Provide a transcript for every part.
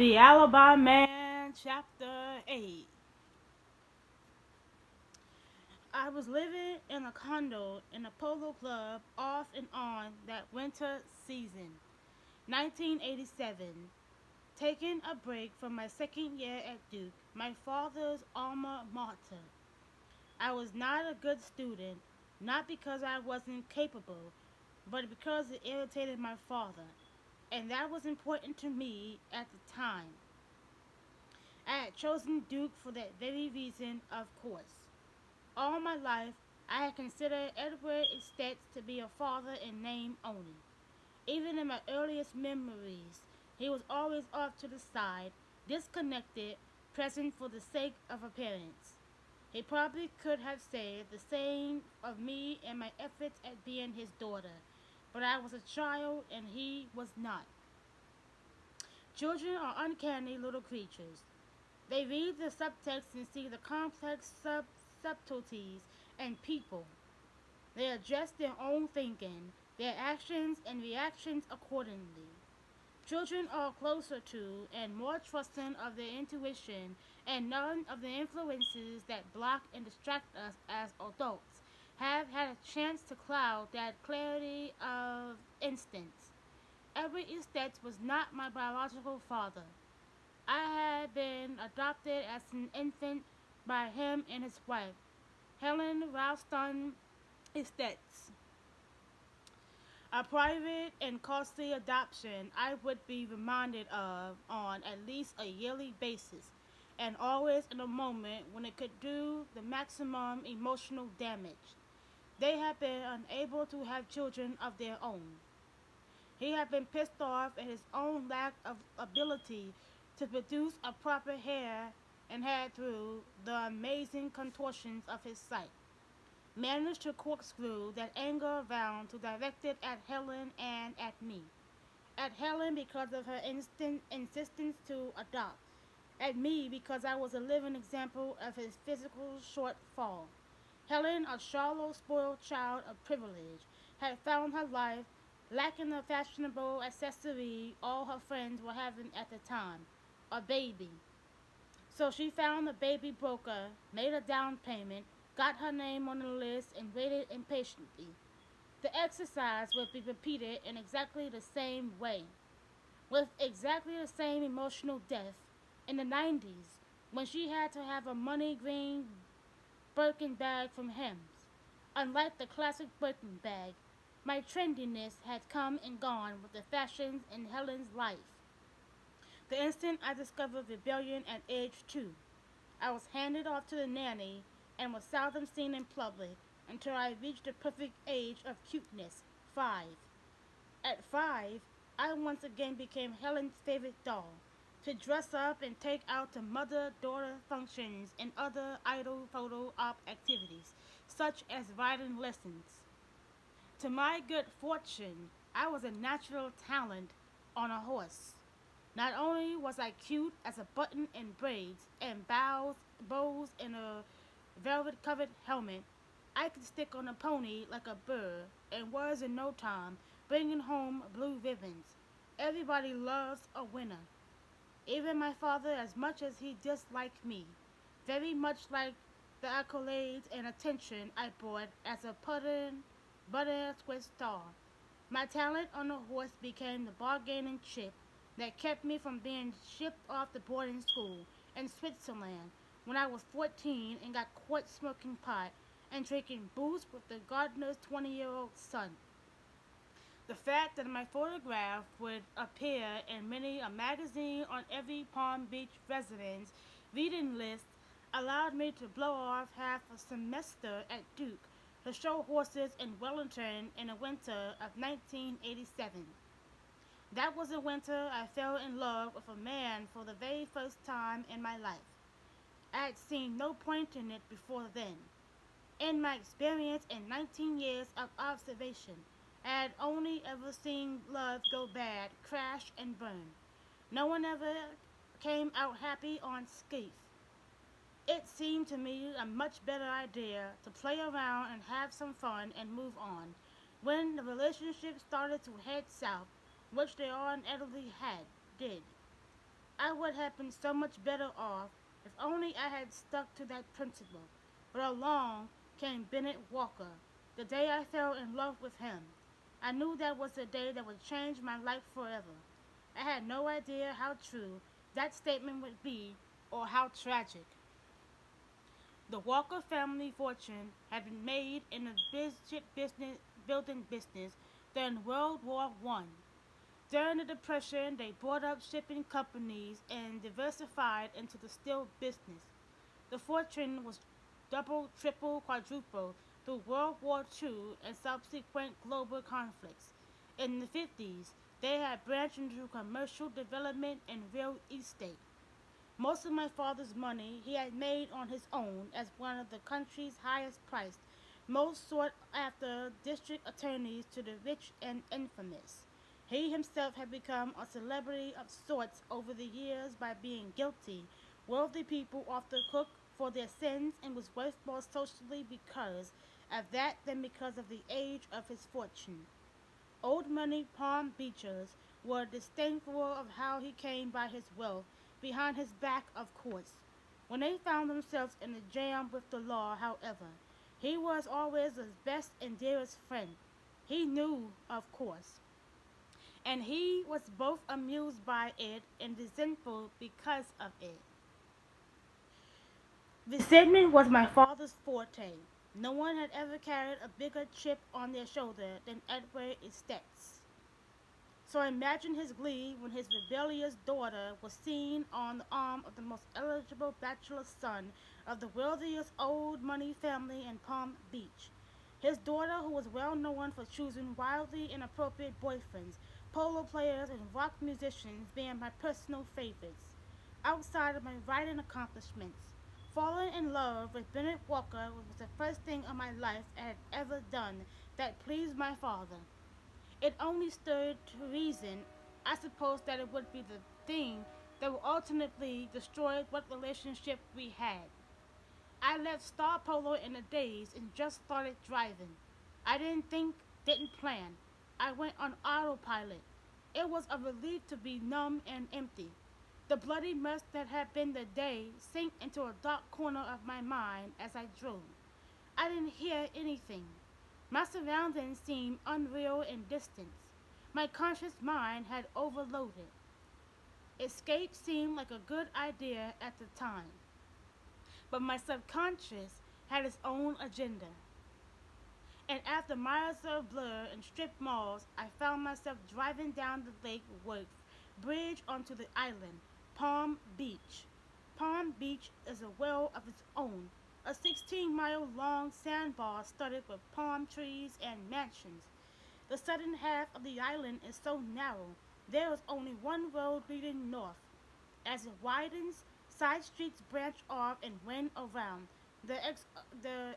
The Alibi Man Chapter 8. I was living in a condo in a polo club off and on that winter season, 1987, taking a break from my second year at Duke, my father's alma mater. I was not a good student, not because I wasn't capable, but because it irritated my father, and that was important to me at the time. I had chosen Duke for that very reason, of course. All my life, I had considered Edward Estes to be a father in name only. Even in my earliest memories, he was always off to the side, disconnected, present for the sake of appearance. He probably could have said the same of me and my efforts at being his daughter, but I was a child and he was not. Children are uncanny little creatures. They read the subtext and see the complex subtleties in people. They adjust their own thinking, their actions and reactions accordingly. Children are closer to and more trusting of their intuition, and none of the influences that block and distract us as adults have had a chance to cloud that clarity of instincts. Edward Estes was not my biological father. I had been adopted as an infant by him and his wife, Helen Ralston Estates. A private and costly adoption I would be reminded of on at least a yearly basis, and always in a moment when it could do the maximum emotional damage. They had been unable to have children of their own. He had been pissed off at his own lack of ability to produce a proper hair and had, through the amazing contortions of his sight, managed to corkscrew that anger around to direct it at Helen and at me. At Helen because of her insistence to adopt. At me because I was a living example of his physical shortfall. Helen, a shallow, spoiled child of privilege, had found her life lacking the fashionable accessory all her friends were having at the time, a baby. So she found a baby broker, made a down payment, got her name on the list, and waited impatiently. The exercise would be repeated in exactly the same way, with exactly the same emotional depth in the 90s when she had to have a money green Birkin bag from Hems. Unlike the classic Birkin bag, my trendiness had come and gone with the fashions in Helen's life. The instant I discovered rebellion at age 2, I was handed off to the nanny and was seldom seen in public until I reached the perfect age of cuteness, 5. At 5, I once again became Helen's favorite doll, to dress up and take out to mother-daughter functions and other idle photo op activities, such as riding lessons. To my good fortune, I was a natural talent on a horse. Not only was I cute as a button in braids and bows in a velvet covered helmet, I could stick on a pony like a burr and was in no time bringing home blue ribbons. Everybody loves a winner. Even my father, as much as he disliked me, very much like the accolades and attention I brought as a Buttersworth star. My talent on a horse became the bargaining chip that kept me from being shipped off to boarding school in Switzerland when I was 14 and got caught smoking pot and drinking booze with the gardener's 20-year-old son. The fact that my photograph would appear in many a magazine on every Palm Beach resident's reading list allowed me to blow off half a semester at Duke to show horses in Wellington in the winter of 1987. That was the winter I fell in love with a man for the very first time in my life. I had seen no point in it before then. In my experience in 19 years of observation, I had only ever seen love go bad, crash, and burn. No one ever came out happy on Skeeth. It seemed to me a much better idea to play around and have some fun and move on. When the relationship started to head south, which they all inevitably did, I would have been so much better off if only I had stuck to that principle. But along came Bennett Walker, the day I fell in love with him. I knew that was the day that would change my life forever. I had no idea how true that statement would be or how tragic. The Walker family fortune had been made in the business building business during World War One. During the Depression, they bought up shipping companies and diversified into the steel business. The fortune was double, triple, quadruple through World War II and subsequent global conflicts. In the 50s, they had branched into commercial development and real estate. Most of my father's money he had made on his own as one of the country's highest priced, most sought after district attorneys to the rich and infamous. He himself had become a celebrity of sorts over the years by being guilty. Wealthy people often cook for their sins and was worth more socially because of that than because of the age of his fortune. Old money Palm Beachers were disdainful of how he came by his wealth, behind his back, of course. When they found themselves in a jam with the law, however, he was always his best and dearest friend. He knew, of course, and he was both amused by it and resentful because of it. Resentment was my father's forte. No one had ever carried a bigger chip on their shoulder than Edward Estes. So imagine his glee when his rebellious daughter was seen on the arm of the most eligible bachelor son of the wealthiest old money family in Palm Beach. His daughter, who was well known for choosing wildly inappropriate boyfriends, polo players, and rock musicians being my personal favorites. Outside of my writing accomplishments, falling in love with Bennett Walker was the first thing in my life I had ever done that pleased my father. It only stood to reason, I suppose, that it would be the thing that would ultimately destroy what relationship we had. I left Star Polo in a daze and just started driving. I didn't think, didn't plan. I went on autopilot. It was a relief to be numb and empty. The bloody mess that had been the day sank into a dark corner of my mind as I drove. I didn't hear anything. My surroundings seemed unreal and distant. My conscious mind had overloaded. Escape seemed like a good idea at the time, but my subconscious had its own agenda. And after miles of blur and strip malls, I found myself driving down the Lake Worth Bridge onto the island, Palm Beach. Palm Beach is a world of its own, a 16-mile long sandbar studded with palm trees and mansions. The southern half of the island is so narrow, there is only one road leading north. As it widens, side streets branch off and wind around. The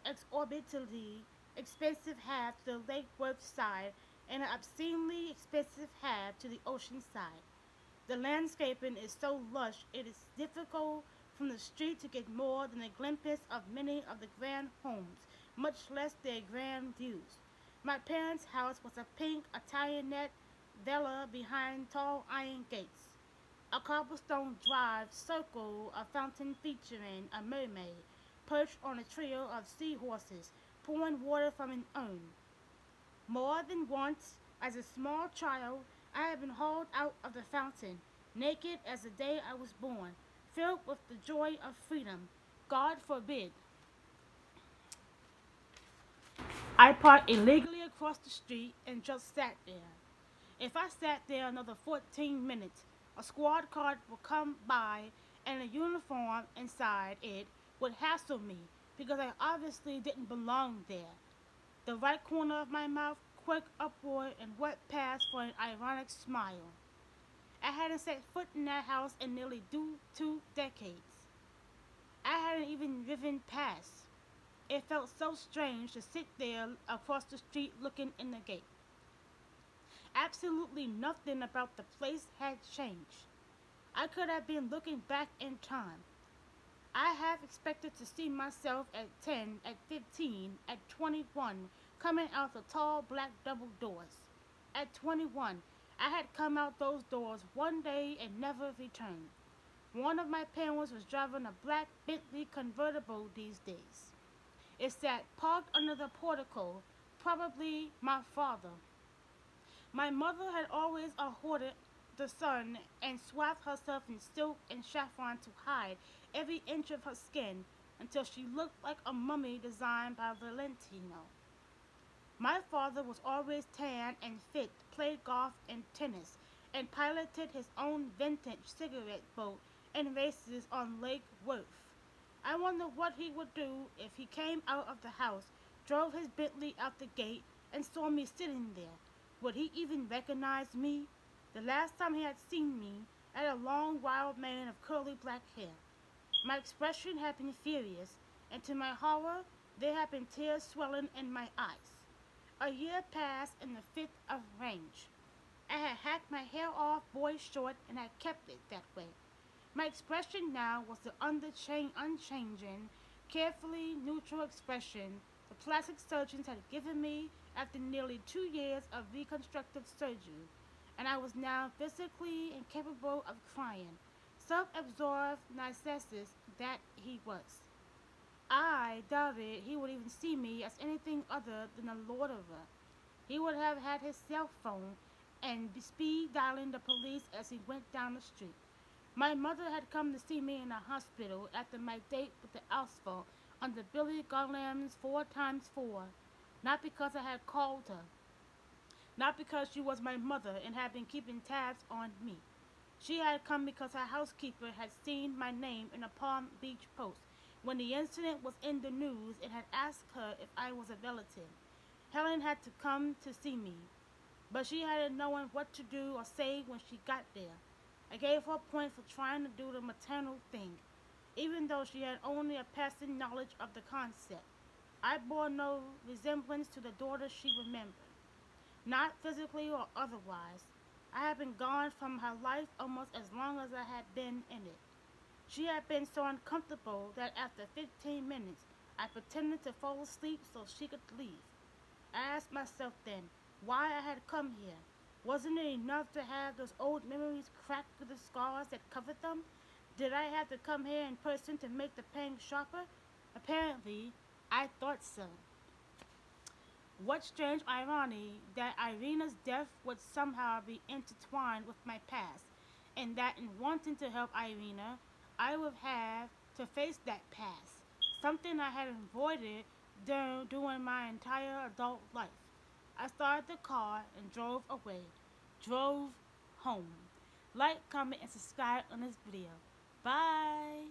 exorbitantly expensive half to the Lake Worth side and an obscenely expensive half to the ocean side. The landscaping is so lush it is difficult from the street to get more than a glimpse of many of the grand homes, much less their grand views. My parents' house was a pink Italianate villa behind tall iron gates. A cobblestone drive circled a fountain featuring a mermaid perched on a trio of seahorses pouring water from an urn. More than once, as a small child, I have been hauled out of the fountain, naked as the day I was born, filled with the joy of freedom. God forbid I parked illegally across the street and just sat there. If I sat there another 14 minutes, a squad car would come by and a uniform inside it would hassle me because I obviously didn't belong there. The right corner of my mouth quirked upward and went past for an ironic smile. I hadn't set foot in that house in nearly 2 decades. I hadn't even driven past. It felt so strange to sit there across the street looking in the gate. Absolutely nothing about the place had changed. I could have been looking back in time. I have expected to see myself at 10, at 15, at 21, coming out the tall black double doors. At 21, I had come out those doors one day and never returned. One of my parents was driving a black Bentley convertible these days. It sat parked under the portico, probably my father. My mother had always hoarded the sun and swathed herself in silk and saffron to hide every inch of her skin until she looked like a mummy designed by Valentino. My father was always tan and fit, played golf and tennis, and piloted his own vintage cigarette boat and races on Lake Worth. I wonder what he would do if he came out of the house, drove his Bentley out the gate, and saw me sitting there. Would he even recognize me? The last time he had seen me, I had a long wild mane of curly black hair. My expression had been furious, and to my horror, there had been tears swelling in my eyes. A year passed in the fifth of range. I had hacked my hair off boy short and had kept it that way. My expression now was the unchanging, carefully neutral expression the plastic surgeons had given me after nearly 2 years of reconstructive surgery, and I was now physically incapable of crying, self-absorbed narcissus that he was. I doubted he would even see me as anything other than a loiterer. He would have had his cell phone and be speed dialing the police as he went down the street. My mother had come to see me in the hospital after my date with the asphalt under Billy Garland's 4x4, not because I had called her, not because she was my mother and had been keeping tabs on me. She had come because her housekeeper had seen my name in a Palm Beach post when the incident was in the news and had asked her if I was a relative. Helen had to come to see me, but she hadn't known what to do or say when she got there. I gave her points for trying to do the maternal thing, even though she had only a passing knowledge of the concept. I bore no resemblance to the daughter she remembered, not physically or otherwise. I had been gone from her life almost as long as I had been in it. She had been so uncomfortable that after 15 minutes I pretended to fall asleep so she could leave. I asked myself then why I had come here. Wasn't it enough to have those old memories cracked through the scars that covered them? Did I have to come here in person to make the pain sharper? Apparently, I thought so. What strange irony that Irina's death would somehow be intertwined with my past, and that in wanting to help Irina, I would have to face that past, something I had avoided during my entire adult life. I started the car and drove away, drove home. Like, comment, and subscribe on this video. Bye!